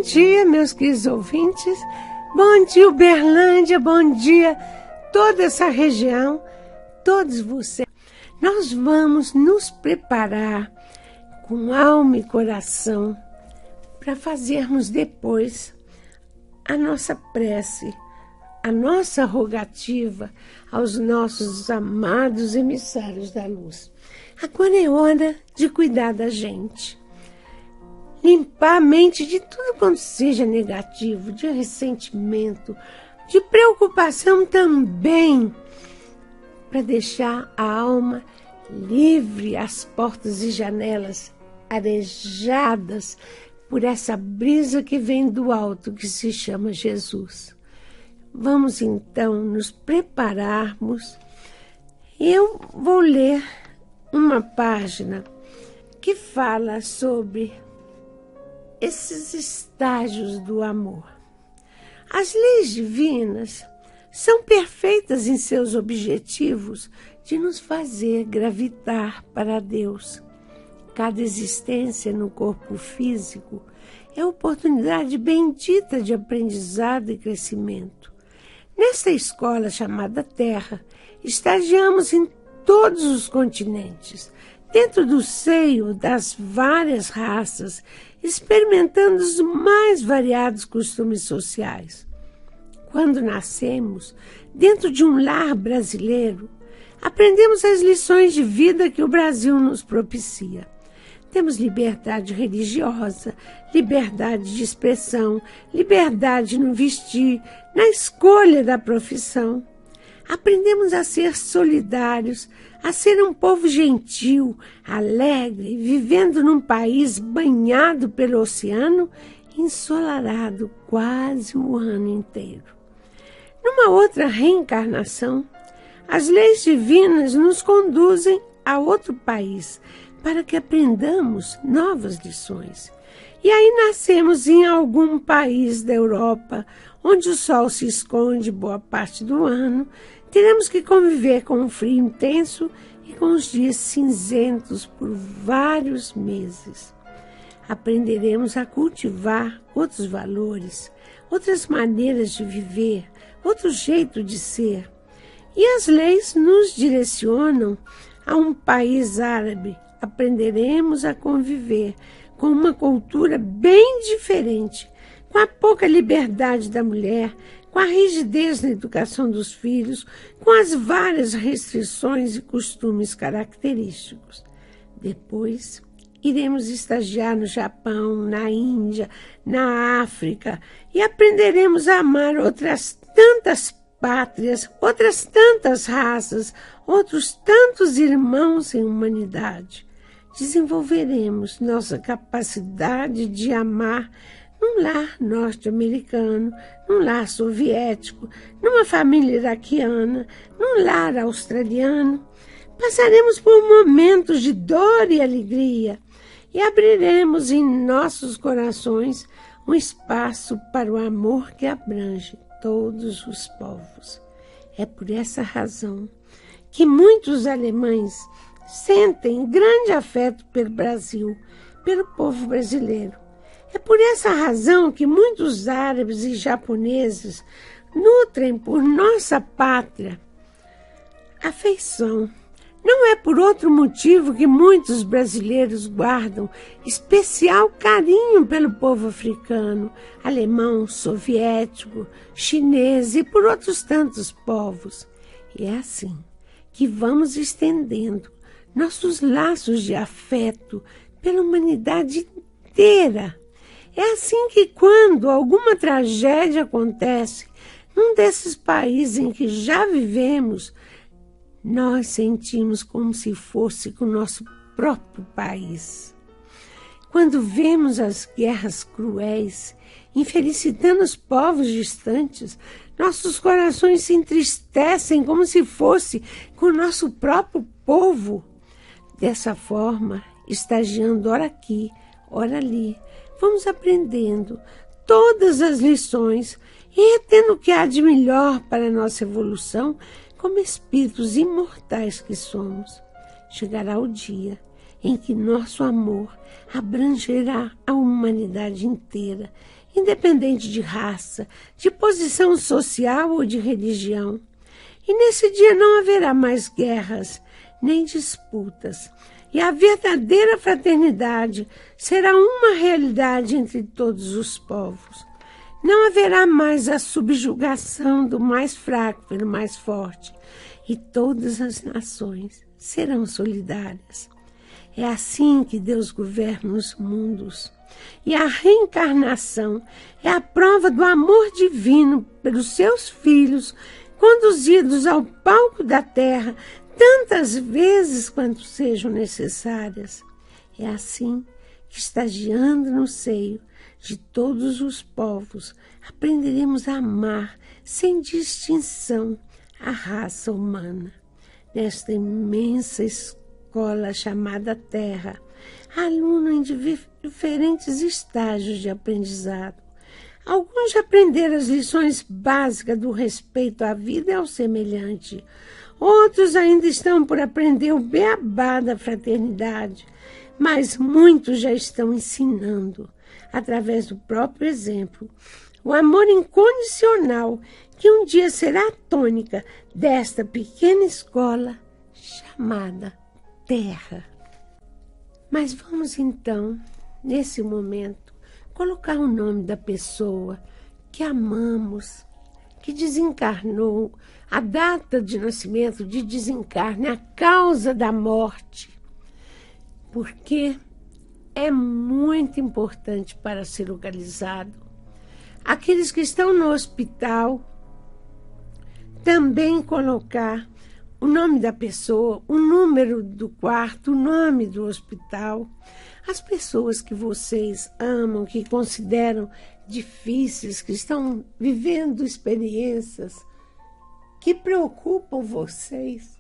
Bom dia, meus queridos ouvintes. Bom dia, Uberlândia. Bom dia, toda essa região, todos vocês. Nós vamos nos preparar com alma e coração para fazermos depois a nossa prece, a nossa rogativa aos nossos amados emissários da luz. Agora é hora de cuidar da gente. Limpar a mente de tudo quanto seja negativo, de ressentimento, de preocupação também, para deixar a alma livre, as portas e janelas arejadas por essa brisa que vem do alto, que se chama Jesus. Vamos então nos prepararmos. Eu vou ler uma página que fala sobre esses estágios do amor. As leis divinas são perfeitas em seus objetivos de nos fazer gravitar para Deus. Cada existência no corpo físico é oportunidade bendita de aprendizado e crescimento. Nesta escola chamada Terra, estagiamos em todos os continentes, dentro do seio das várias raças, experimentando os mais variados costumes sociais. Quando nascemos, dentro de um lar brasileiro, aprendemos as lições de vida que o Brasil nos propicia. Temos liberdade religiosa, liberdade de expressão, liberdade no vestir, na escolha da profissão. Aprendemos a ser solidários, a ser um povo gentil, alegre, vivendo num país banhado pelo oceano, ensolarado quase o ano inteiro. Numa outra reencarnação, as leis divinas nos conduzem a outro país para que aprendamos novas lições. E aí nascemos em algum país da Europa, onde o sol se esconde boa parte do ano. Teremos que conviver com um frio intenso e com os dias cinzentos por vários meses. Aprenderemos a cultivar outros valores, outras maneiras de viver, outro jeito de ser. E as leis nos direcionam a um país árabe. Aprenderemos a conviver com uma cultura bem diferente, com a pouca liberdade da mulher, com a rigidez na educação dos filhos, com as várias restrições e costumes característicos. Depois, iremos estagiar no Japão, na Índia, na África e aprenderemos a amar outras tantas pátrias, outras tantas raças, outros tantos irmãos em humanidade. Desenvolveremos nossa capacidade de amar num lar norte-americano, num lar soviético, numa família iraquiana, num lar australiano. Passaremos por momentos de dor e alegria e abriremos em nossos corações um espaço para o amor que abrange todos os povos. É por essa razão que muitos alemães sentem grande afeto pelo Brasil, pelo povo brasileiro. É por essa razão que muitos árabes e japoneses nutrem por nossa pátria afeição. Não é por outro motivo que muitos brasileiros guardam especial carinho pelo povo africano, alemão, soviético, chinês e por outros tantos povos. E é assim que vamos estendendo nossos laços de afeto pela humanidade inteira. É assim que quando alguma tragédia acontece num desses países em que já vivemos, nós sentimos como se fosse com o nosso próprio país. Quando vemos as guerras cruéis, infelicitando os povos distantes, nossos corações se entristecem como se fosse com o nosso próprio povo. Dessa forma, estagiando ora aqui, ora ali, vamos aprendendo todas as lições e retendo o que há de melhor para a nossa evolução como espíritos imortais que somos. Chegará o dia em que nosso amor abrangerá a humanidade inteira independente de raça, de posição social ou de religião. E nesse dia não haverá mais guerras, nem disputas. E a verdadeira fraternidade será uma realidade entre todos os povos. Não haverá mais a subjugação do mais fraco pelo mais forte. E todas as nações serão solidárias. É assim que Deus governa os mundos. E a reencarnação é a prova do amor divino pelos seus filhos, conduzidos ao palco da terra tantas vezes quanto sejam necessárias. É assim que, estagiando no seio de todos os povos, aprenderemos a amar sem distinção a raça humana. Nesta imensa escola chamada Terra, aluno em diferentes estágios de aprendizado. Alguns já aprenderam as lições básicas do respeito à vida e ao semelhante. Outros ainda estão por aprender o beabá da fraternidade, mas muitos já estão ensinando, através do próprio exemplo, o amor incondicional que um dia será a tônica desta pequena escola chamada Terra. Mas vamos então, nesse momento, colocar o nome da pessoa que amamos, que desencarnou, a data de nascimento, de desencarne, a causa da morte, porque é muito importante para ser localizado. Aqueles que estão no hospital, também colocar o nome da pessoa, o número do quarto, o nome do hospital. As pessoas que vocês amam, que consideram difíceis, que estão vivendo experiências que preocupam vocês,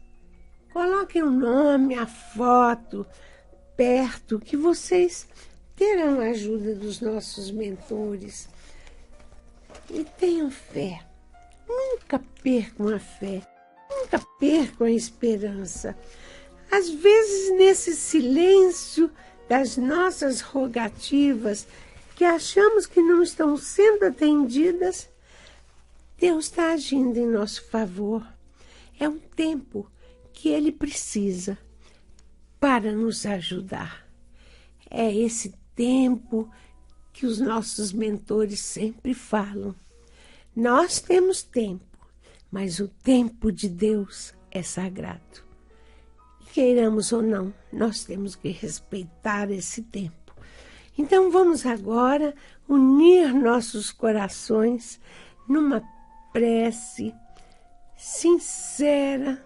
coloquem o nome, a foto perto, que vocês terão a ajuda dos nossos mentores. E tenham fé. Nunca percam a fé. Nunca percam a esperança. Às vezes, nesse silêncio das nossas rogativas, que achamos que não estão sendo atendidas, Deus está agindo em nosso favor. É um tempo que Ele precisa para nos ajudar. É esse tempo que os nossos mentores sempre falam. Nós temos tempo, mas o tempo de Deus é sagrado. Queiramos ou não, nós temos que respeitar esse tempo. Então vamos agora unir nossos corações numa prece sincera,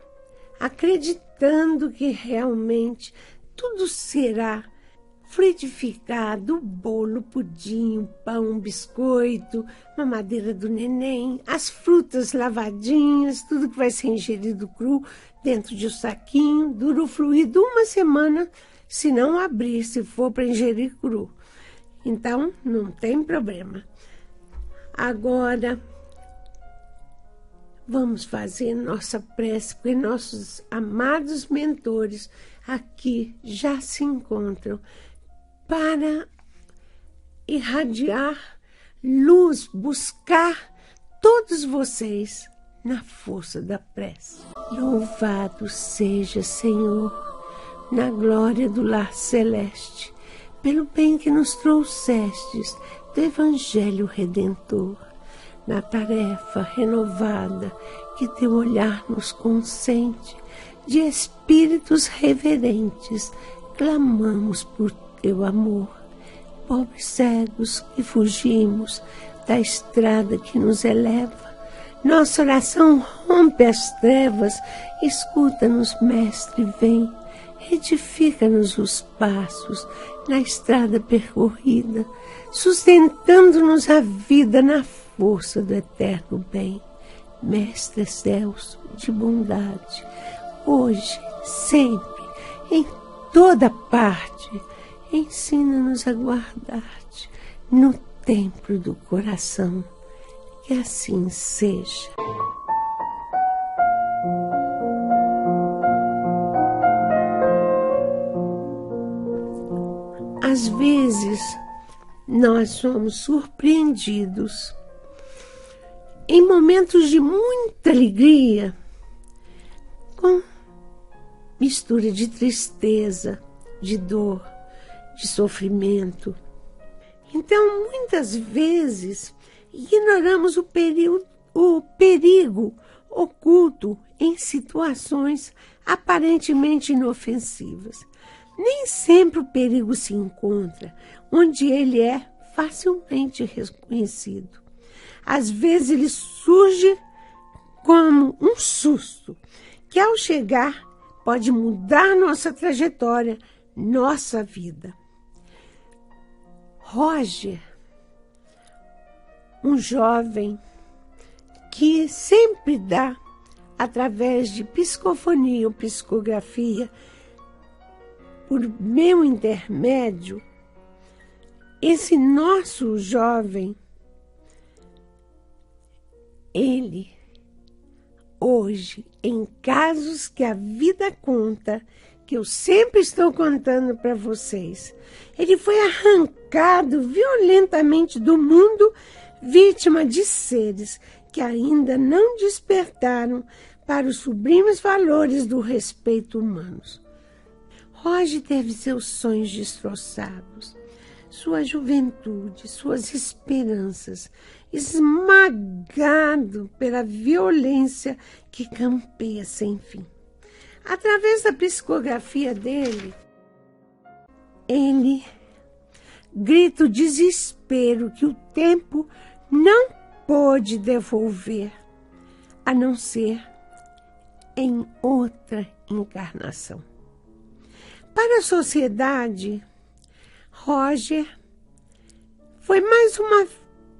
acreditando que realmente tudo será frutificado, bolo, pudim, pão, biscoito, mamadeira do neném, as frutas lavadinhas, tudo que vai ser ingerido cru dentro de um saquinho, dura o fluido uma semana, se não abrir, se for para ingerir cru. Então, não tem problema. Agora, vamos fazer nossa prece, porque nossos amados mentores aqui já se encontram para irradiar luz, buscar todos vocês na força da prece. Louvado seja, Senhor, na glória do lar celeste, pelo bem que nos trouxestes do Evangelho Redentor, na tarefa renovada que teu olhar nos consente, de espíritos reverentes, clamamos por teu amor. Pobres cegos que fugimos da estrada que nos eleva, nossa oração rompe as trevas, escuta-nos, Mestre, vem, edifica-nos os passos na estrada percorrida, sustentando-nos a vida na força do eterno bem. Mestre Celso de bondade, hoje, sempre, em toda parte, ensina-nos a guardar-te no templo do coração. Que assim seja. Às vezes, nós somos surpreendidos em momentos de muita alegria, com mistura de tristeza, de dor, de sofrimento. Então, muitas vezes, ignoramos o perigo oculto em situações aparentemente inofensivas. Nem sempre o perigo se encontra onde ele é facilmente reconhecido. Às vezes ele surge como um susto, que ao chegar pode mudar nossa trajetória, nossa vida. Roger, um jovem que sempre dá, através de psicofonia ou psicografia, por meu intermédio, esse nosso jovem, ele, hoje, em casos que a vida conta, que eu sempre estou contando para vocês, ele foi arrancado violentamente do mundo, vítima de seres que ainda não despertaram para os sublimes valores do respeito humano. Roger teve seus sonhos destroçados, sua juventude, suas esperanças, esmagado pela violência que campeia sem fim. Através da psicografia dele, ele grita o desespero que o tempo não pôde devolver, a não ser em outra encarnação. Para a sociedade, Roger foi mais uma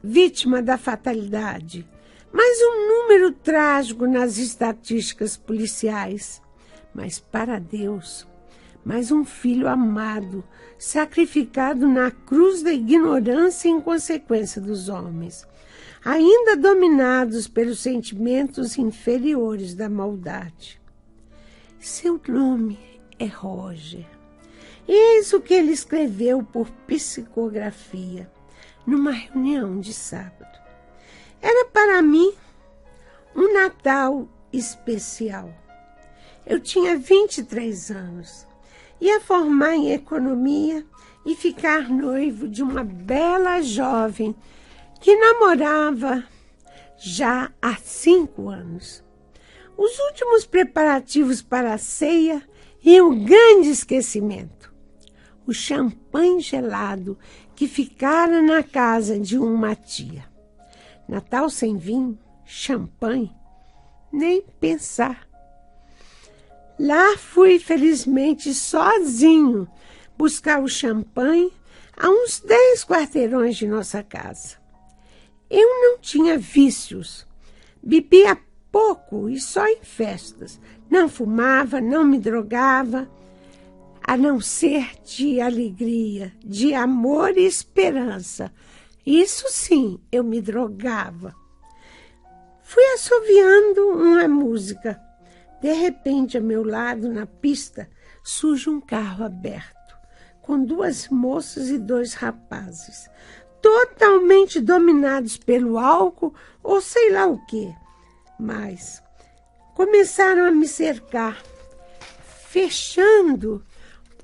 vítima da fatalidade, mais um número trágico nas estatísticas policiais. Mas para Deus, mais um filho amado, sacrificado na cruz da ignorância e inconsequência dos homens, ainda dominados pelos sentimentos inferiores da maldade. Seu nome é Roger. E eis o que ele escreveu por psicografia, numa reunião de sábado. Era para mim um Natal especial. Eu tinha 23 anos, ia formar em economia e ficar noivo de uma bela jovem que namorava já há 5 anos. Os últimos preparativos para a ceia e um grande esquecimento. O champanhe gelado que ficara na casa de uma tia. Natal sem vinho, champanhe, nem pensar. Lá fui, felizmente, sozinho buscar o champanhe a uns 10 quarteirões de nossa casa. Eu não tinha vícios, bebia pouco e só em festas. Não fumava, não me drogava, a não ser de alegria, de amor e esperança. Isso sim, eu me drogava. Fui assoviando uma música. De repente, a meu lado, na pista, surge um carro aberto, com 2 moças e 2 rapazes, totalmente dominados pelo álcool ou sei lá o quê. Mas começaram a me cercar, fechando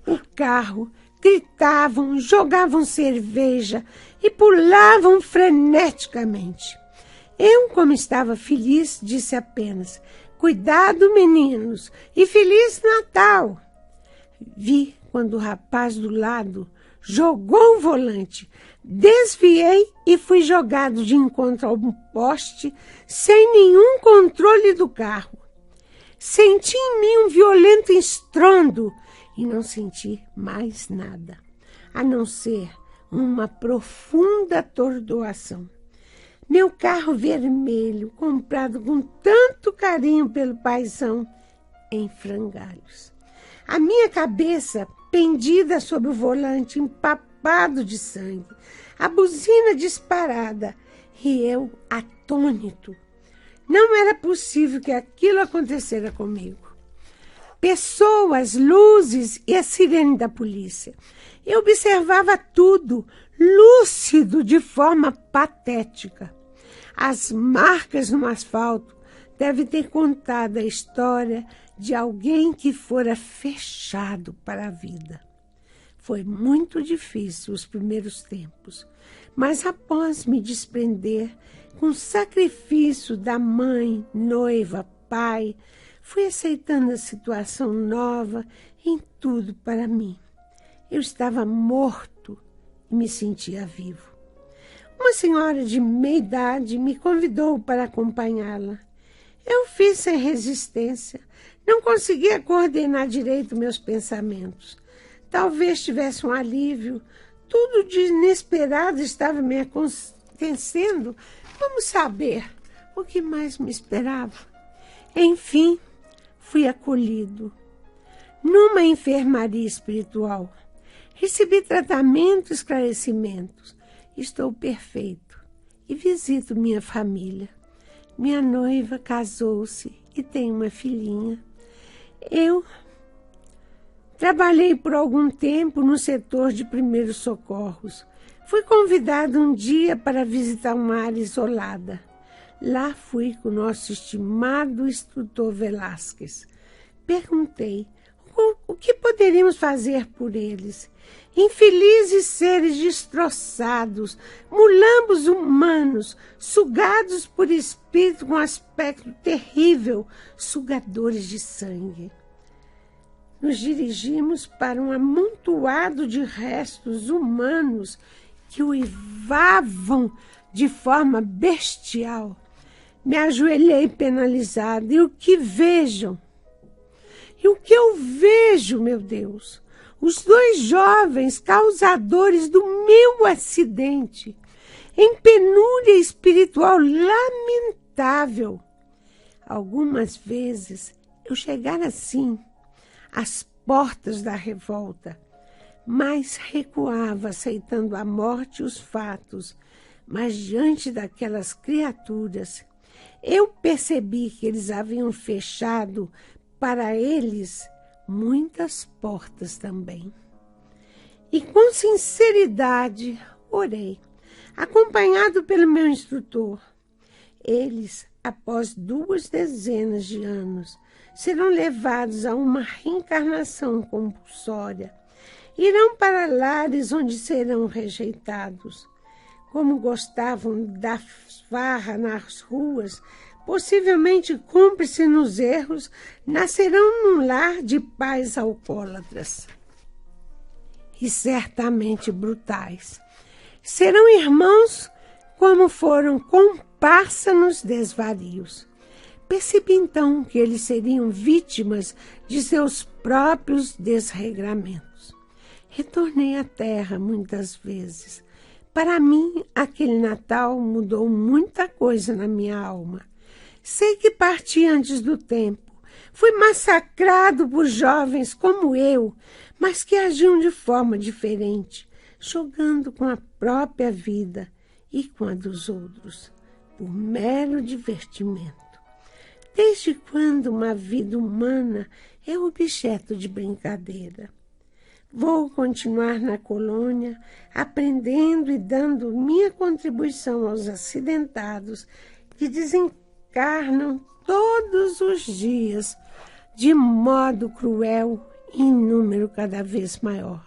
o carro, gritavam, jogavam cerveja e pulavam freneticamente. Eu, como estava feliz, disse apenas: "Cuidado, meninos, e Feliz Natal!" Vi quando o rapaz do lado jogou o volante, desviei e fui jogado de encontro a um poste sem nenhum controle do carro. Senti em mim um violento estrondo e não senti mais nada, a não ser uma profunda atordoação. Meu carro vermelho, comprado com tanto carinho pelo paizão, em frangalhos. A minha cabeça pendida sobre o volante, empapado de sangue, a buzina disparada e eu atônito. Não era possível que aquilo acontecera comigo. pessoas, luzes e a sirene da polícia. Eu observava tudo, lúcido, de forma patética. As marcas no asfalto devem ter contado a história de alguém que fora fechado para a vida. Foi muito difícil os primeiros tempos, mas após me desprender, com sacrifício da mãe, noiva, pai, fui aceitando a situação nova em tudo para mim. Eu estava morto e me sentia vivo. Uma senhora de meia idade me convidou para acompanhá-la. Eu fiz sem resistência. Não conseguia coordenar direito meus pensamentos. Talvez tivesse um alívio. Tudo de inesperado estava me acontecendo. Vamos saber o que mais me esperava. Enfim, fui acolhido numa enfermaria espiritual. Recebi tratamento e esclarecimentos. Estou perfeito e visito minha família. Minha noiva casou-se e tem uma filhinha. Eu trabalhei por algum tempo no setor de primeiros socorros. Fui convidado um dia para visitar uma área isolada. Lá fui com o nosso estimado instrutor Velásquez. Perguntei o que poderíamos fazer por eles. Infelizes seres destroçados, mulambos humanos, sugados por espírito com aspecto terrível, sugadores de sangue. Nos dirigimos para um amontoado de restos humanos que uivavam de forma bestial. Me ajoelhei penalizada. E o que vejam? E o que eu vejo, meu Deus? Os dois jovens causadores do meu acidente, em penúria espiritual lamentável. Algumas vezes eu chegara assim, às portas da revolta, mas recuava aceitando a morte e os fatos. Mas diante daquelas criaturas, eu percebi que eles haviam fechado para eles muitas portas também. E com sinceridade orei, acompanhado pelo meu instrutor. Eles, após 2 dezenas de anos, serão levados a uma reencarnação compulsória. Irão para lares onde serão rejeitados. Como gostavam da farra nas ruas, possivelmente cúmplices nos erros, nascerão num lar de pais alcoólatras e certamente brutais. Serão irmãos como foram comparsa nos desvarios. Percebi então que eles seriam vítimas de seus próprios desregramentos. Retornei à terra muitas vezes. Para mim, aquele Natal mudou muita coisa na minha alma. Sei que parti antes do tempo. Fui massacrado por jovens como eu, mas que agiam de forma diferente, jogando com a própria vida e com a dos outros, por mero divertimento. Desde quando uma vida humana é objeto de brincadeira? Vou continuar na colônia, aprendendo e dando minha contribuição aos acidentados que desencarnam todos os dias de modo cruel e em número cada vez maior.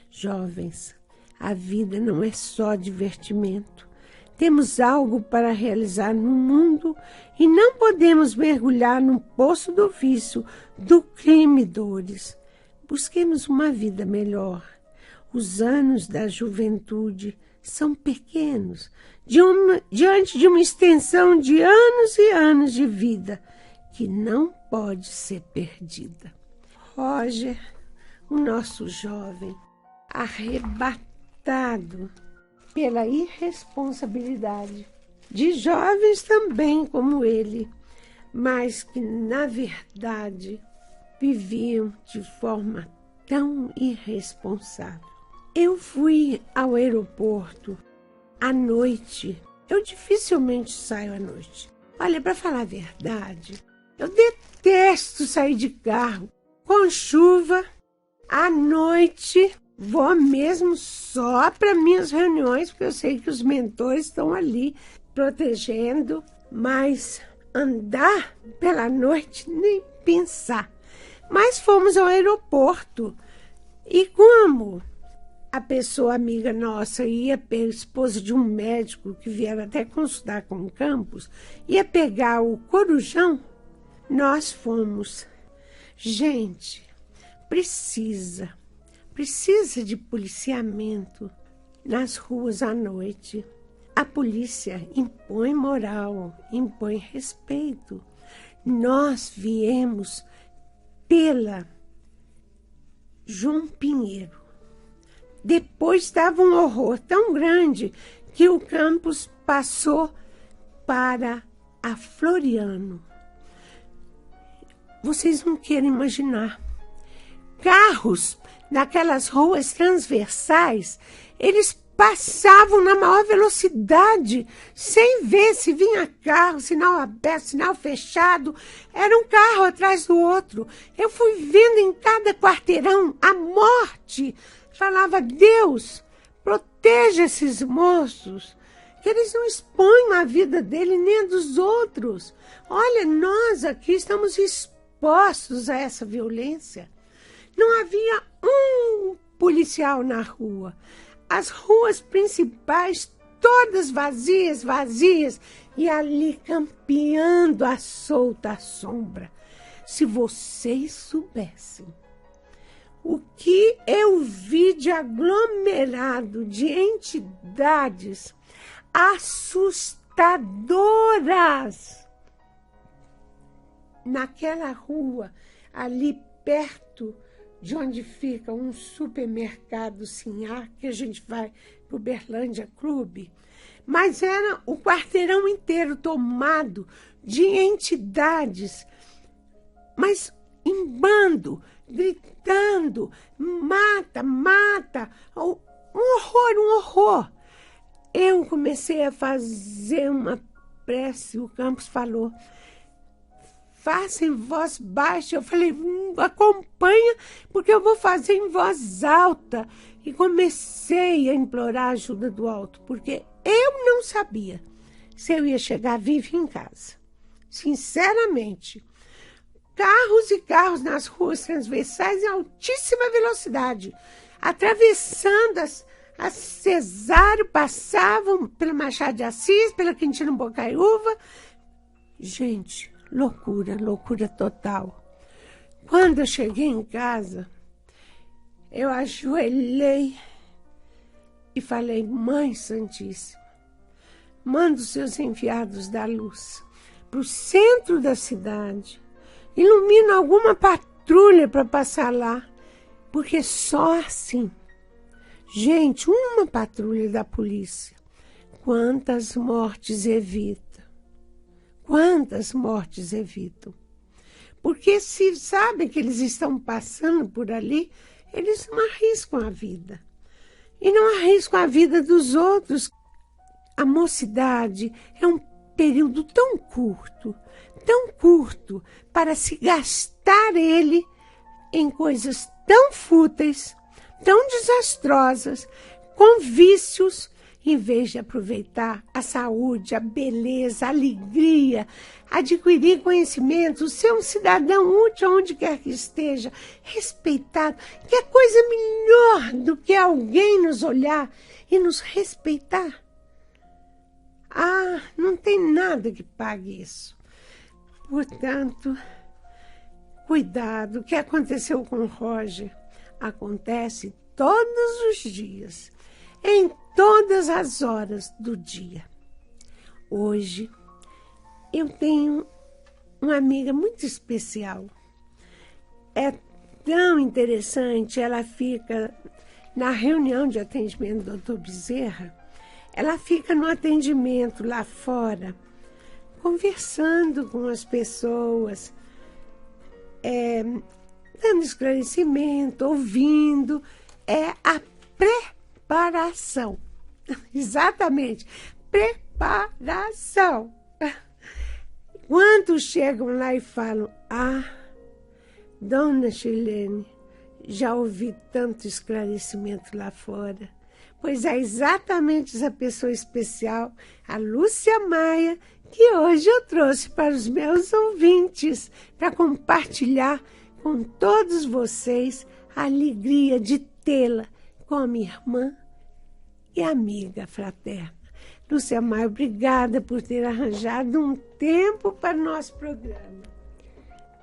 Jovens, a vida não é só divertimento. Temos algo para realizar no mundo e não podemos mergulhar no poço do vício, do crime e dores. Busquemos uma vida melhor. Os anos da juventude são pequenos, diante de uma extensão de anos e anos de vida que não pode ser perdida. Roger, o nosso jovem, arrebatado pela irresponsabilidade de jovens também como ele, mas que, na verdade, viviam de forma tão irresponsável. Eu fui ao aeroporto à noite. Eu dificilmente saio à noite. Olha, para falar a verdade, eu detesto sair de carro. com chuva, à noite, vou mesmo só para minhas reuniões, porque eu sei que os mentores estão ali protegendo, mas andar pela noite, nem pensar. Mas fomos ao aeroporto e como a pessoa amiga nossa ia, esposa de um médico que vieram até consultar com o campus, ia pegar o Corujão, nós fomos. Gente, precisa de policiamento nas ruas à noite. A polícia impõe moral, impõe respeito. Nós viemos pela João Pinheiro. Depois estava um horror tão grande que o campus passou para a Floriano. Vocês não querem imaginar. Carros naquelas ruas transversais, eles passavam na maior velocidade, sem ver se vinha carro, sinal aberto, sinal fechado. Era um carro atrás do outro. Eu fui vendo em cada quarteirão a morte. Falava, Deus, proteja esses moços, que eles não expõem a vida dele nem a dos outros. Olha, nós aqui estamos expostos a essa violência. Não havia um policial na rua. As ruas principais todas vazias, e ali campeando à solta à sombra. Se vocês soubessem o que eu vi de aglomerado de entidades assustadoras naquela rua, ali perto de onde fica um supermercado Sinhá, que a gente vai para o Uberlândia Clube, mas era o quarteirão inteiro tomado de entidades, mas em bando, gritando, mata, um horror. Eu comecei a fazer uma prece, o Campos falou, faça em voz baixa. Eu falei, acompanha, porque eu vou fazer em voz alta. E comecei a implorar a ajuda do alto, porque eu não sabia se eu ia chegar viva em casa. Sinceramente, carros e carros nas ruas transversais em altíssima velocidade, atravessando as Cesário, passavam pelo Machado de Assis, pela Quintino Bocaiúva. Gente, loucura total. Quando eu cheguei em casa, eu ajoelhei e falei, Mãe Santíssima, manda os seus enviados da luz para o centro da cidade, ilumina alguma patrulha para passar lá, porque só assim, gente, uma patrulha da polícia, quantas mortes evita? Quantas mortes evitam? Porque se sabem que eles estão passando por ali, eles não arriscam a vida. E não arriscam a vida dos outros. A mocidade é um período tão curto para se gastar ele em coisas tão fúteis, tão desastrosas, com vícios, em vez de aproveitar a saúde, a beleza, a alegria, adquirir conhecimento, ser um cidadão útil onde quer que esteja, respeitado. Que é coisa melhor do que alguém nos olhar e nos respeitar? Ah, não tem nada que pague isso. Portanto, cuidado. O que aconteceu com o Roger acontece todos os dias, em todas as horas do dia. Hoje, eu tenho uma amiga muito especial. É tão interessante, ela fica na reunião de atendimento do Dr. Bezerra, ela fica no atendimento lá fora, conversando com as pessoas, dando esclarecimento, ouvindo. É a preparação. Exatamente, preparação. Quantos chegam lá e falam, Dona Shirlene, já ouvi tanto esclarecimento lá fora, pois é exatamente essa pessoa especial, a Lúcia Maia, que hoje eu trouxe para os meus ouvintes, para compartilhar com todos vocês a alegria de tê-la como irmã e amiga fraterna. Lúcia Maia, obrigada por ter arranjado um tempo para o nosso programa.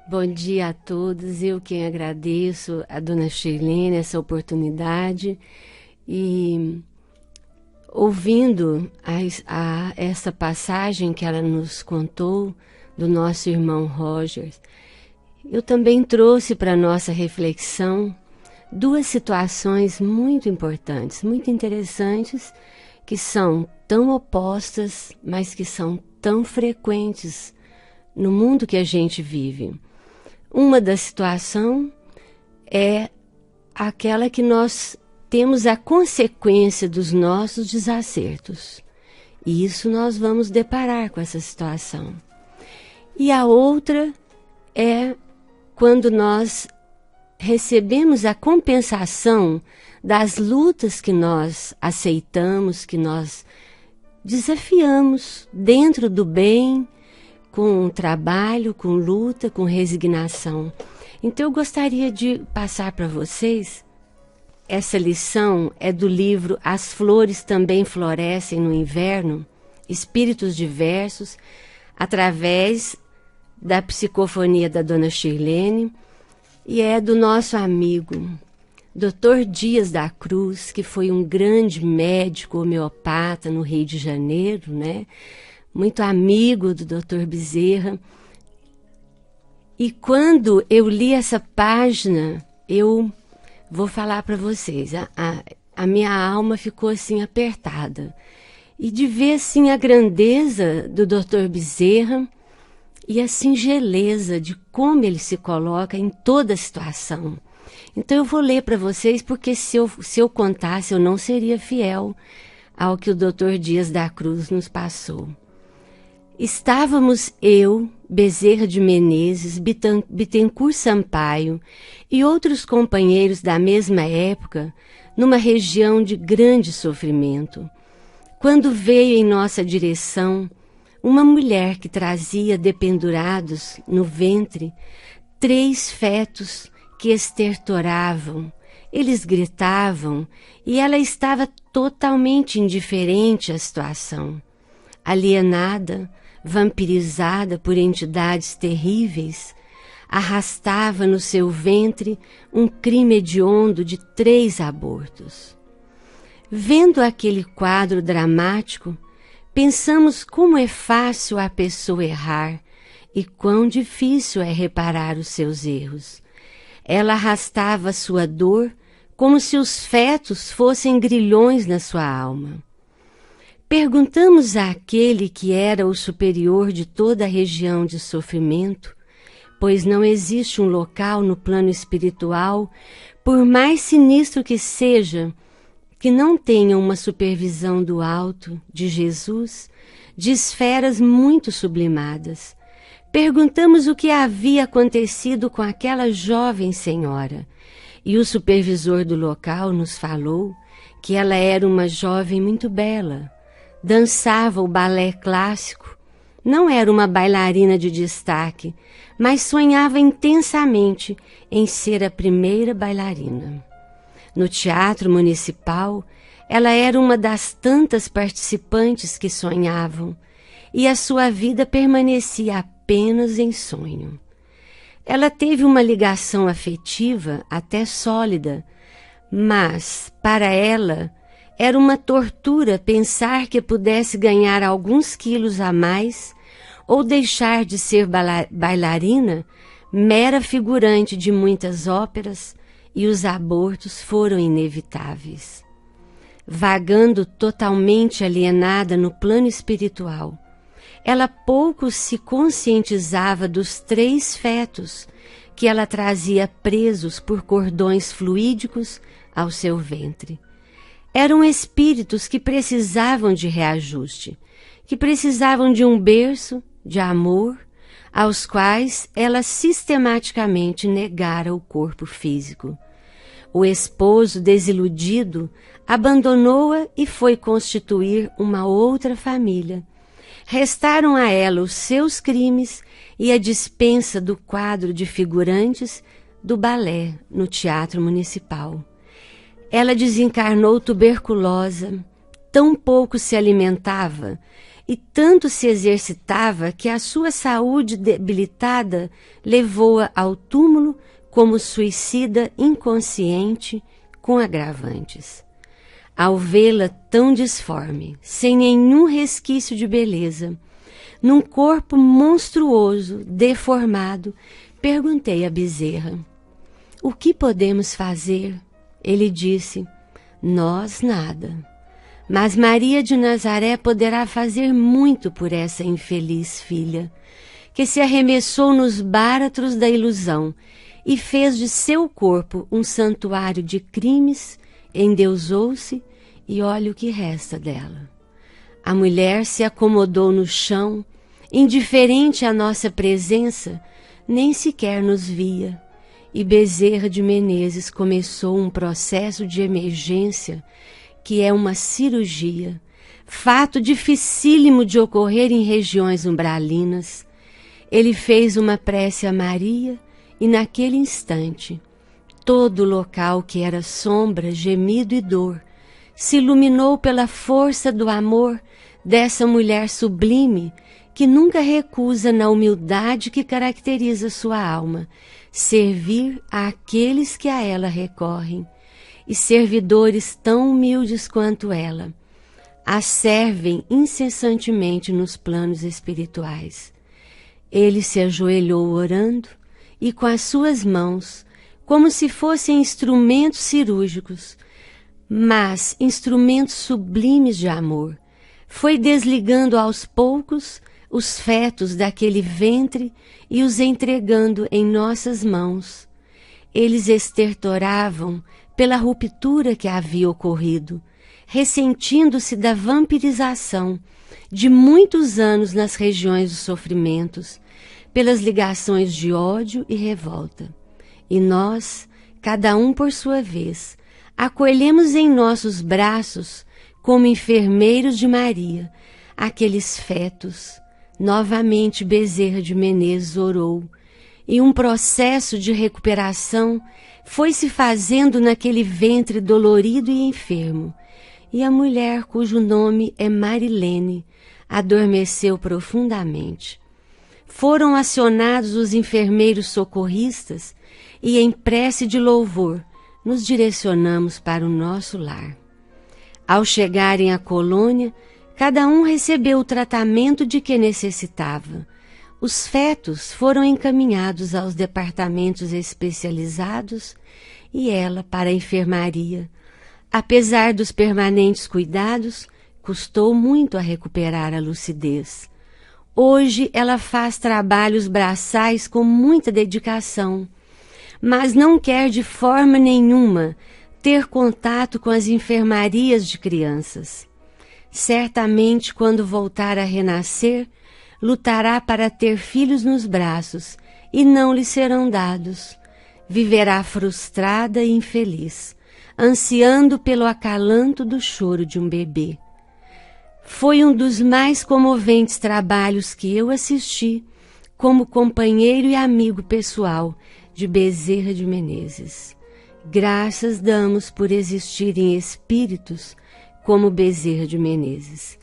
Bom dia a todos, eu quem agradeço a dona Shirlene essa oportunidade e ouvindo essa passagem que ela nos contou do nosso irmão Roger, eu também trouxe para a nossa reflexão duas situações muito importantes, muito interessantes, que são tão opostas, mas que são tão frequentes no mundo que a gente vive. Uma da situação é aquela que nós temos a consequência dos nossos desacertos. E isso nós vamos deparar com essa situação. E a outra é quando nós recebemos a compensação das lutas que nós aceitamos, que nós desafiamos dentro do bem, com trabalho, com luta, com resignação. Então eu gostaria de passar para vocês, essa lição é do livro As Flores Também Florescem no Inverno, Espíritos Diversos, através da psicofonia da dona Shirlene, e é do nosso amigo Dr. Dias da Cruz, que foi um grande médico homeopata no Rio de Janeiro, né? Muito amigo do Dr. Bezerra. E quando eu li essa página, eu vou falar para vocês, a minha alma ficou assim apertada. E de ver assim a grandeza do Dr. Bezerra e a singeleza de como ele se coloca em toda a situação. Então eu vou ler para vocês, porque se eu contasse, eu não seria fiel ao que o Dr. Dias da Cruz nos passou. Estávamos eu, Bezerra de Menezes, Bittencourt Sampaio e outros companheiros da mesma época numa região de grande sofrimento, quando veio em nossa direção uma mulher que trazia dependurados no ventre 3 fetos que estertoravam. Eles gritavam e ela estava totalmente indiferente à situação. Alienada, vampirizada por entidades terríveis, arrastava no seu ventre um crime hediondo de 3 abortos. Vendo aquele quadro dramático, pensamos como é fácil a pessoa errar e quão difícil é reparar os seus erros. Ela arrastava sua dor como se os fetos fossem grilhões na sua alma. Perguntamos àquele que era o superior de toda a região de sofrimento, pois não existe um local no plano espiritual, por mais sinistro que seja, que não tenha uma supervisão do alto, de Jesus, de esferas muito sublimadas. Perguntamos o que havia acontecido com aquela jovem senhora, e o supervisor do local nos falou que ela era uma jovem muito bela, dançava o balé clássico, não era uma bailarina de destaque, mas sonhava intensamente em ser a primeira bailarina. No Teatro Municipal, ela era uma das tantas participantes que sonhavam, e a sua vida permanecia apenas em sonho. Ela teve uma ligação afetiva até sólida, mas, para ela, era uma tortura pensar que pudesse ganhar alguns quilos a mais ou deixar de ser bailarina, mera figurante de muitas óperas, e os abortos foram inevitáveis. Vagando totalmente alienada no plano espiritual, ela pouco se conscientizava dos 3 fetos que ela trazia presos por cordões fluídicos ao seu ventre. Eram espíritos que precisavam de reajuste, que precisavam de um berço, de amor, aos quais ela sistematicamente negara o corpo físico. O esposo, desiludido, abandonou-a e foi constituir uma outra família. Restaram a ela os seus crimes e a dispensa do quadro de figurantes do balé no Teatro Municipal. Ela desencarnou tuberculosa, tão pouco se alimentava e tanto se exercitava que a sua saúde debilitada levou-a ao túmulo como suicida inconsciente com agravantes. Ao vê-la tão disforme, sem nenhum resquício de beleza, num corpo monstruoso, deformado, perguntei a Bezerra: "O que podemos fazer?" Ele disse: "Nós nada. Mas Maria de Nazaré poderá fazer muito por essa infeliz filha, que se arremessou nos báratros da ilusão e fez de seu corpo um santuário de crimes, endeusou-se e olha o que resta dela." A mulher se acomodou no chão, indiferente à nossa presença, nem sequer nos via, e Bezerra de Menezes começou um processo de emergência que é uma cirurgia, fato dificílimo de ocorrer em regiões umbralinas. Ele fez uma prece a Maria e naquele instante todo o local que era sombra, gemido e dor se iluminou pela força do amor dessa mulher sublime que nunca recusa, na humildade que caracteriza sua alma, servir àqueles que a ela recorrem, e servidores tão humildes quanto ela a servem incessantemente nos planos espirituais. Ele se ajoelhou orando e com as suas mãos, como se fossem instrumentos cirúrgicos, mas instrumentos sublimes de amor, foi desligando aos poucos os fetos daquele ventre e os entregando em nossas mãos. Eles estertoravam pela ruptura que havia ocorrido, ressentindo-se da vampirização de muitos anos nas regiões dos sofrimentos, pelas ligações de ódio e revolta. E nós, cada um por sua vez, acolhemos em nossos braços, como enfermeiros de Maria, aqueles fetos. Novamente Bezerra de Menezes orou, e um processo de recuperação foi se fazendo naquele ventre dolorido e enfermo, e a mulher, cujo nome é Marilene, adormeceu profundamente. Foram acionados os enfermeiros socorristas e, em prece de louvor, nos direcionamos para o nosso lar. Ao chegarem à colônia, cada um recebeu o tratamento de que necessitava. Os fetos foram encaminhados aos departamentos especializados e ela para a enfermaria. Apesar dos permanentes cuidados, custou muito a recuperar a lucidez. Hoje ela faz trabalhos braçais com muita dedicação, mas não quer de forma nenhuma ter contato com as enfermarias de crianças. Certamente, quando voltar a renascer, lutará para ter filhos nos braços e não lhe serão dados. Viverá frustrada e infeliz, ansiando pelo acalanto do choro de um bebê. Foi um dos mais comoventes trabalhos que eu assisti como companheiro e amigo pessoal de Bezerra de Menezes. Graças damos por existirem espíritos como Bezerra de Menezes.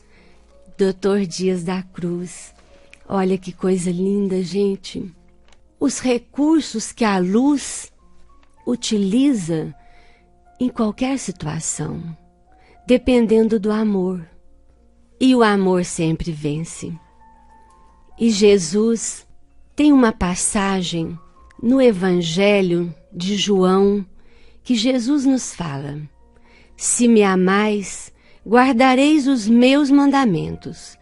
Dr. Dias da Cruz. Olha que coisa linda, gente. Os recursos que a luz utiliza em qualquer situação, dependendo do amor. E o amor sempre vence. E Jesus tem uma passagem no Evangelho de João que Jesus nos fala: se me amais, guardareis os meus mandamentos,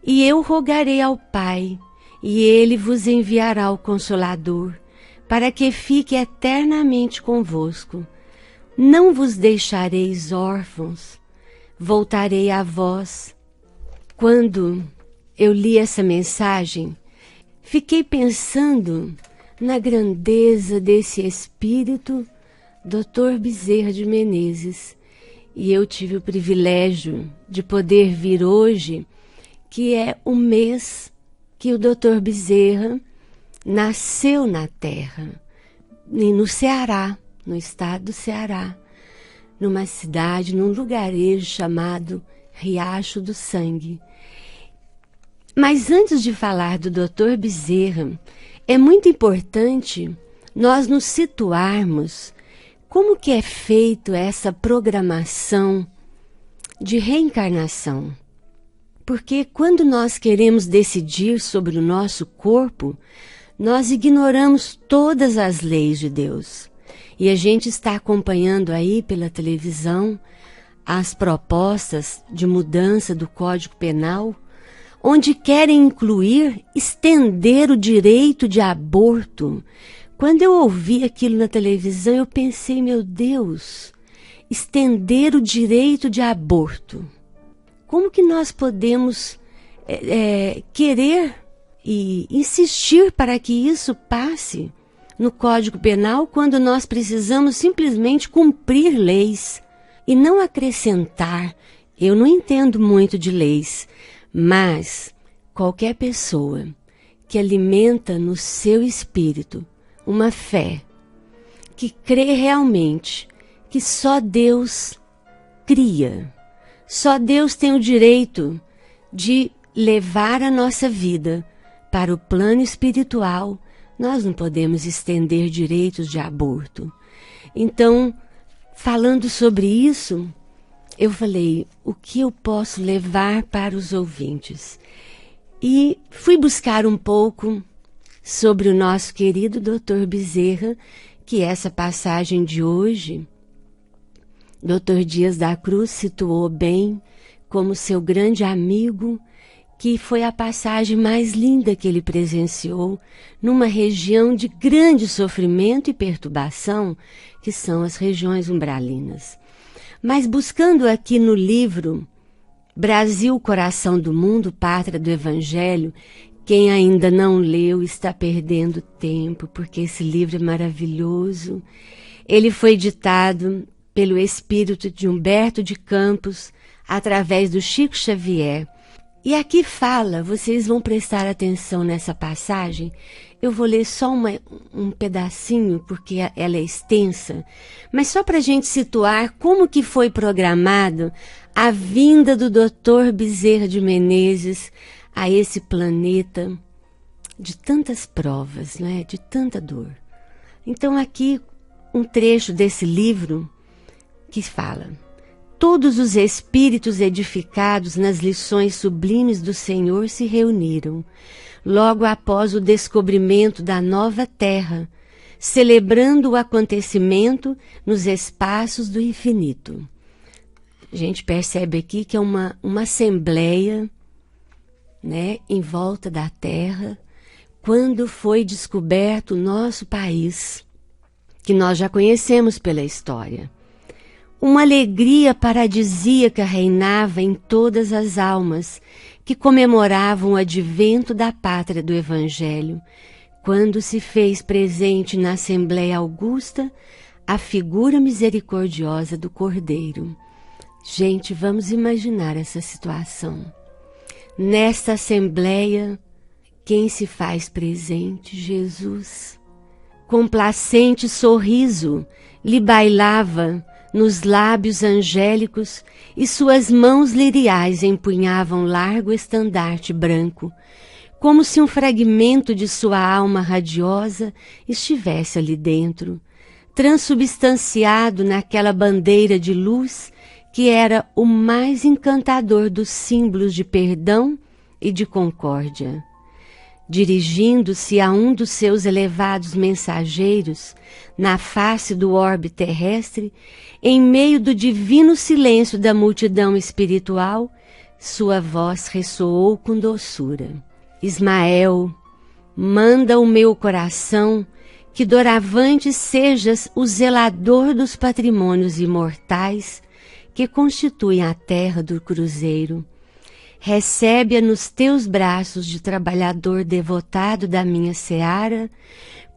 e eu rogarei ao Pai, e ele vos enviará o Consolador, para que fique eternamente convosco. Não vos deixareis órfãos, voltarei a vós. Quando eu li essa mensagem, fiquei pensando na grandeza desse espírito, Dr. Bezerra de Menezes. E eu tive o privilégio de poder vir hoje, que é o mês que o Dr. Bezerra nasceu na Terra, no Ceará, no estado do Ceará, numa cidade, num lugarejo chamado Riacho do Sangue. Mas antes de falar do Dr. Bezerra, é muito importante nós nos situarmos como que é feito essa programação de reencarnação. Porque quando nós queremos decidir sobre o nosso corpo, nós ignoramos todas as leis de Deus. E a gente está acompanhando aí pela televisão as propostas de mudança do Código Penal, onde querem incluir, estender o direito de aborto. Quando eu ouvi aquilo na televisão, eu pensei, meu Deus, estender o direito de aborto. Como que nós podemos querer e insistir para que isso passe no Código Penal quando nós precisamos simplesmente cumprir leis e não acrescentar? Eu não entendo muito de leis, mas qualquer pessoa que alimenta no seu espírito uma fé, que crê realmente que só Deus cria, só Deus tem o direito de levar a nossa vida para o plano espiritual, nós não podemos estender direitos de aborto. Então, falando sobre isso, eu falei, o que eu posso levar para os ouvintes? E fui buscar um pouco sobre o nosso querido Dr. Bezerra, que essa passagem de hoje, Dr. Dias da Cruz situou bem como seu grande amigo, que foi a passagem mais linda que ele presenciou numa região de grande sofrimento e perturbação, que são as regiões umbralinas. Mas buscando aqui no livro Brasil, Coração do Mundo, Pátria do Evangelho, quem ainda não leu está perdendo tempo, porque esse livro é maravilhoso. Ele foi ditado pelo espírito de Humberto de Campos, através do Chico Xavier. E aqui fala, vocês vão prestar atenção nessa passagem, eu vou ler só um pedacinho, porque ela é extensa, mas só para a gente situar como que foi programado a vinda do Dr. Bezerra de Menezes a esse planeta de tantas provas, né? De tanta dor. Então aqui um trecho desse livro que fala: todos os espíritos edificados nas lições sublimes do Senhor se reuniram, logo após o descobrimento da nova terra, celebrando o acontecimento nos espaços do infinito. A gente percebe aqui que é uma assembleia, né, em volta da terra, quando foi descoberto o nosso país, que nós já conhecemos pela história. Uma alegria paradisíaca reinava em todas as almas que comemoravam o advento da pátria do Evangelho, quando se fez presente na Assembleia Augusta a figura misericordiosa do Cordeiro. Gente, vamos imaginar essa situação. Nesta Assembleia, quem se faz presente? Jesus. Complacente sorriso lhe bailava nos lábios angélicos e suas mãos liriais empunhavam largo estandarte branco, como se um fragmento de sua alma radiosa estivesse ali dentro, transubstanciado naquela bandeira de luz que era o mais encantador dos símbolos de perdão e de concórdia. Dirigindo-se a um dos seus elevados mensageiros, na face do orbe terrestre, em meio do divino silêncio da multidão espiritual, sua voz ressoou com doçura. Ismael, manda o meu coração que doravante sejas o zelador dos patrimônios imortais que constituem a terra do cruzeiro. recebe-a nos teus braços de trabalhador devotado da minha seara,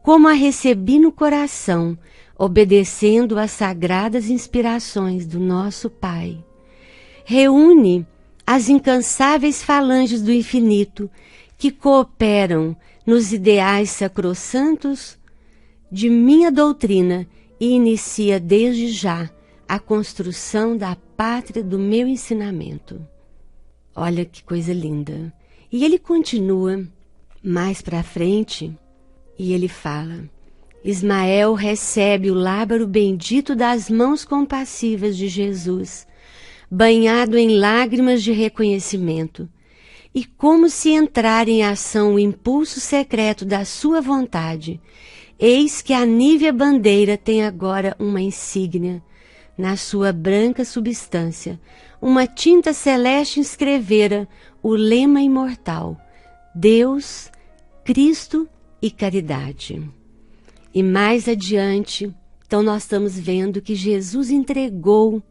como a recebi no coração, obedecendo às sagradas inspirações do nosso Pai. Reúne as incansáveis falanges do infinito que cooperam nos ideais sacrossantos de minha doutrina e inicia desde já a construção da pátria do meu ensinamento. Olha que coisa linda. E ele continua mais para frente e ele fala: Ismael recebe o lábaro bendito das mãos compassivas de Jesus, banhado em lágrimas de reconhecimento, e como se entrar em ação o impulso secreto da sua vontade, eis que a nívea bandeira tem agora uma insígnia. Na sua branca substância, uma tinta celeste escrevera o lema imortal: Deus, Cristo e caridade. E mais adiante, então nós estamos vendo que Jesus entregou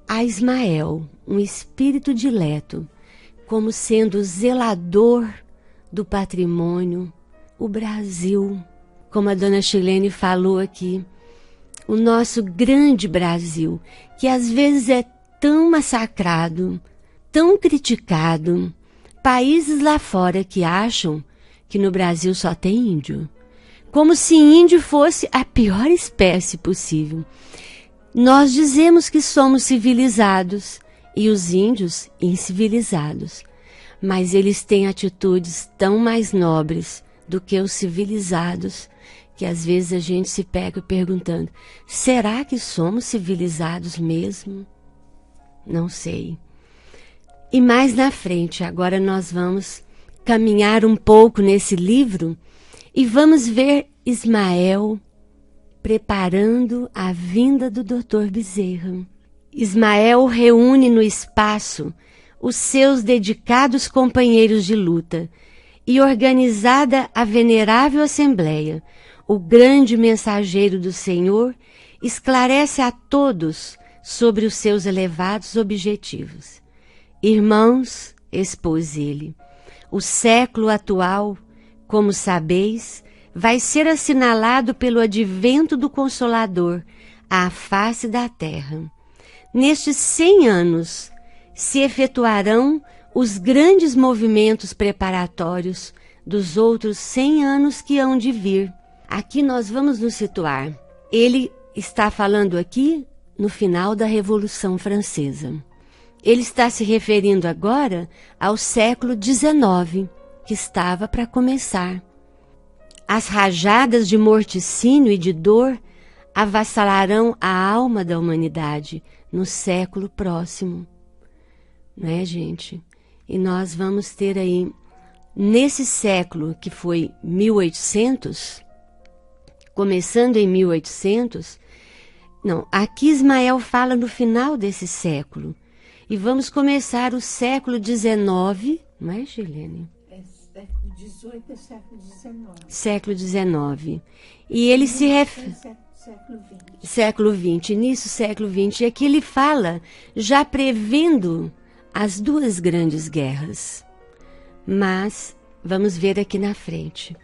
a Ismael um espírito dileto, como sendo o zelador do patrimônio, o Brasil. Como a dona Chilene falou aqui, o nosso grande Brasil, que às vezes é tão massacrado, tão criticado. Países lá fora que acham que no Brasil só tem índio, como se índio fosse a pior espécie possível. Nós dizemos que somos civilizados e os índios incivilizados, mas eles têm atitudes tão mais nobres do que os civilizados, que às vezes a gente se pega perguntando: será que somos civilizados mesmo? Não sei. E mais na frente, agora nós vamos caminhar um pouco nesse livro e vamos ver Ismael preparando a vinda do Dr. Bezerra. Ismael reúne no espaço os seus dedicados companheiros de luta e, organizada a venerável assembleia, o grande mensageiro do Senhor esclarece a todos sobre os seus elevados objetivos. Irmãos, expôs ele, o século atual, como sabeis, vai ser assinalado pelo advento do Consolador à face da terra. Nestes 100 anos se efetuarão os grandes movimentos preparatórios dos outros 100 anos que hão de vir. Aqui nós vamos nos situar. Ele está falando aqui no final da Revolução Francesa. Ele está se referindo agora ao século XIX, que estava para começar. As rajadas de morticínio e de dor avassalarão a alma da humanidade no século próximo. Não é, gente? E nós vamos ter aí, nesse século que foi 1800, começando em 1800, não, aqui Ismael fala no final desse século. E vamos começar o século XIX, não é, Gilene? É século XVIII e século XIX. Século XIX. E ele se refere... Século XX. Século XX, início do século XX. E aqui ele fala, já prevendo as duas grandes guerras. Mas, vamos ver aqui na frente.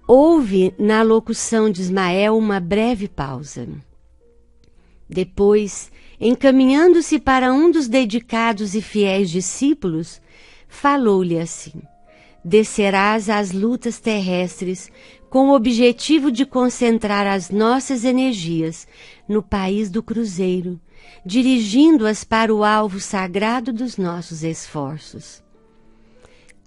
Houve na locução de Ismael uma breve pausa. Depois, encaminhando-se para um dos dedicados e fiéis discípulos, falou-lhe assim: descerás às lutas terrestres com o objetivo de concentrar as nossas energias no país do Cruzeiro, dirigindo-as para o alvo sagrado dos nossos esforços.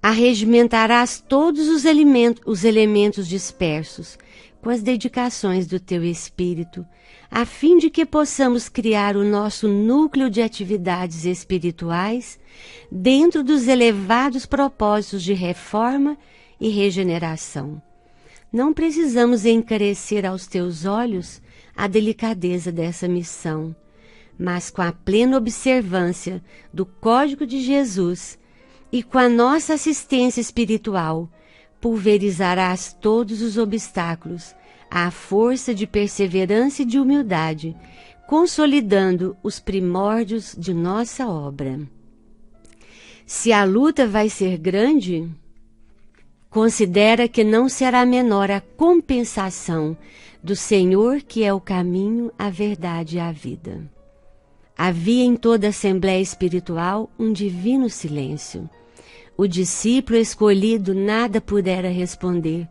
Arregimentarás todos os elementos dispersos com as dedicações do teu espírito, a fim de que possamos criar o nosso núcleo de atividades espirituais dentro dos elevados propósitos de reforma e regeneração. Não precisamos encarecer aos teus olhos a delicadeza dessa missão, mas com a plena observância do Código de Jesus e com a nossa assistência espiritual, pulverizarás todos os obstáculos à força de perseverança e de humildade, consolidando os primórdios de nossa obra. Se a luta vai ser grande, considera que não será menor a compensação do Senhor, que é o caminho, a verdade e a vida. Havia em toda a Assembleia Espiritual um divino silêncio. O discípulo escolhido nada pudera responder.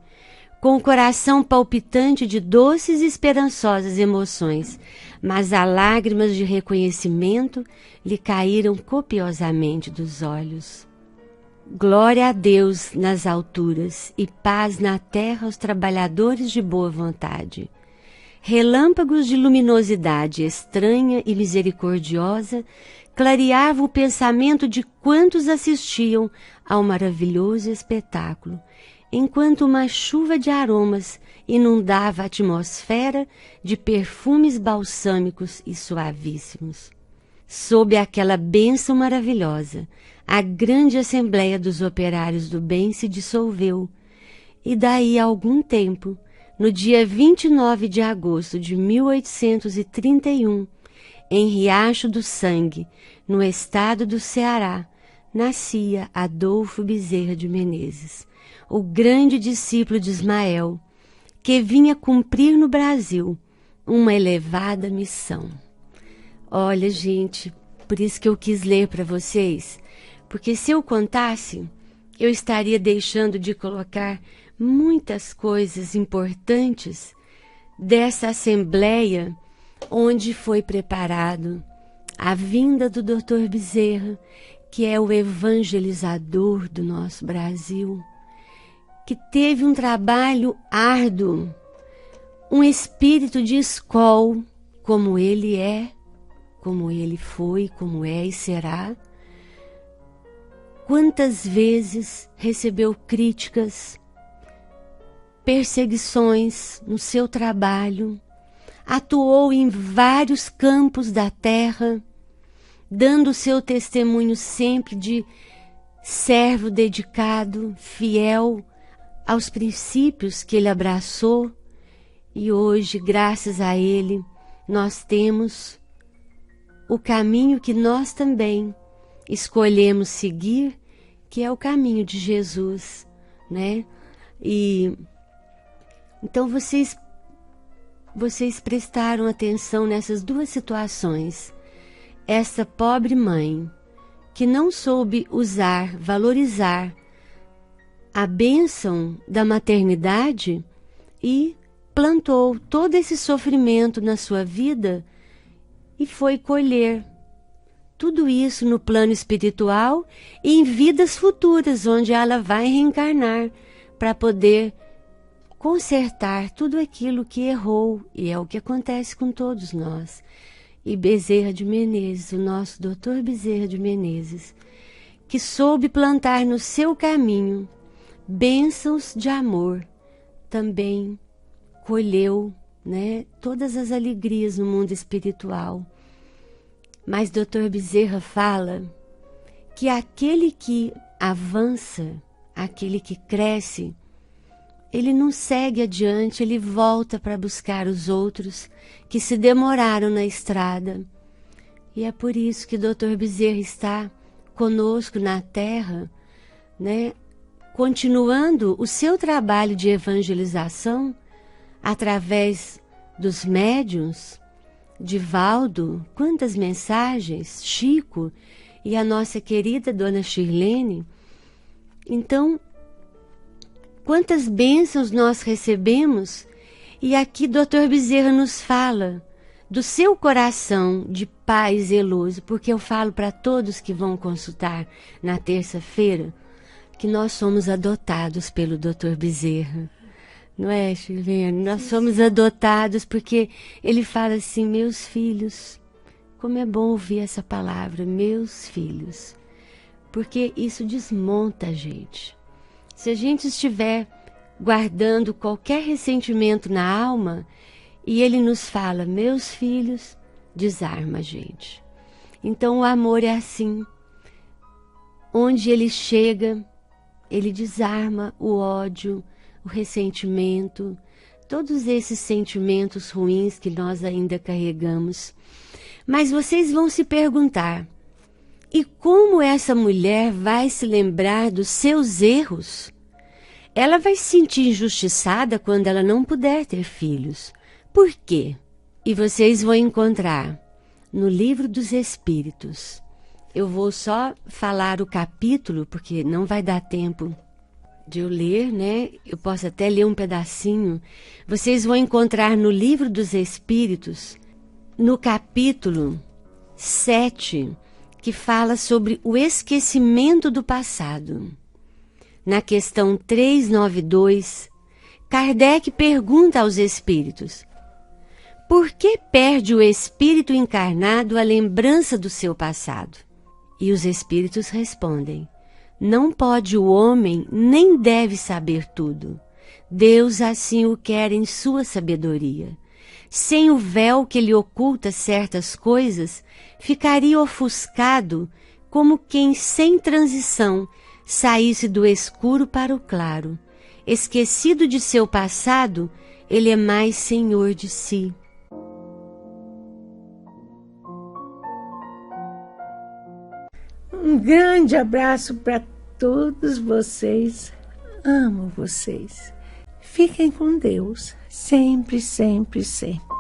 Com o coração palpitante de doces e esperançosas emoções, mas as lágrimas de reconhecimento lhe caíram copiosamente dos olhos. Glória a Deus nas alturas e paz na terra aos trabalhadores de boa vontade. Relâmpagos de luminosidade estranha e misericordiosa clareavam o pensamento de quantos assistiam ao maravilhoso espetáculo, enquanto uma chuva de aromas inundava a atmosfera de perfumes balsâmicos e suavíssimos. Sob aquela bênção maravilhosa, a grande Assembleia dos Operários do Bem se dissolveu, e daí a algum tempo, no dia 29 de agosto de 1831, em Riacho do Sangue, no estado do Ceará, nascia Adolfo Bezerra de Menezes, o grande discípulo de Ismael, que vinha cumprir no Brasil uma elevada missão. Olha, gente, por isso que eu quis ler para vocês, porque se eu contasse, eu estaria deixando de colocar muitas coisas importantes dessa assembleia onde foi preparado a vinda do Dr. Bezerra, que é o evangelizador do nosso Brasil, que teve um trabalho árduo, um espírito de escola, como ele é, como ele foi, como é e será. Quantas vezes recebeu críticas, perseguições no seu trabalho, atuou em vários campos da terra, dando seu testemunho sempre de servo dedicado, fiel aos princípios que ele abraçou, e hoje, graças a ele, nós temos o caminho que nós também escolhemos seguir, que é o caminho de Jesus, né? E então vocês prestaram atenção nessas duas situações. Essa pobre mãe que não soube usar, valorizar a bênção da maternidade e plantou todo esse sofrimento na sua vida e foi colher tudo isso no plano espiritual e em vidas futuras, onde ela vai reencarnar para poder consertar tudo aquilo que errou, e é o que acontece com todos nós. E Bezerra de Menezes, o nosso Dr. Bezerra de Menezes, que soube plantar no seu caminho bênçãos de amor, também colheu, né, todas as alegrias no mundo espiritual. Mas Dr. Bezerra fala que aquele que avança, aquele que cresce, ele não segue adiante, ele volta para buscar os outros que se demoraram na estrada. E é por isso que Dr. Bezerra está conosco na Terra, né, continuando o seu trabalho de evangelização através dos médiuns, Divaldo, quantas mensagens, Chico e a nossa querida Dona Shirlene. Então, quantas bênçãos nós recebemos, e aqui Dr. Bezerra nos fala do seu coração de pai zeloso, porque eu falo para todos que vão consultar na terça-feira que nós somos adotados pelo Dr. Bezerra. Não é, Shirlene? Nós somos adotados porque ele fala assim, meus filhos, como é bom ouvir essa palavra, meus filhos, porque isso desmonta a gente. Se a gente estiver guardando qualquer ressentimento na alma e ele nos fala, meus filhos, desarma a gente. Então o amor é assim, onde ele chega, ele desarma o ódio, o ressentimento, todos esses sentimentos ruins que nós ainda carregamos. Mas vocês vão se perguntar, E como essa mulher vai se lembrar dos seus erros? Ela vai se sentir injustiçada quando ela não puder ter filhos. Por quê? E vocês vão encontrar no Livro dos Espíritos. Eu vou só falar o capítulo, porque não vai dar tempo de eu ler, né? Eu posso até ler um pedacinho. Vocês vão encontrar no Livro dos Espíritos, no capítulo 7, que fala sobre o esquecimento do passado. Na questão 392, Kardec pergunta aos espíritos: por que perde o espírito encarnado a lembrança do seu passado? E os espíritos respondem: não pode o homem nem deve saber tudo. Deus assim o quer em sua sabedoria. Sem o véu que lhe oculta certas coisas, ficaria ofuscado como quem sem transição saísse do escuro para o claro. Esquecido de seu passado, ele é mais senhor de si. Um grande abraço para todos vocês. Amo vocês. Fiquem com Deus. Sempre, sempre, sempre.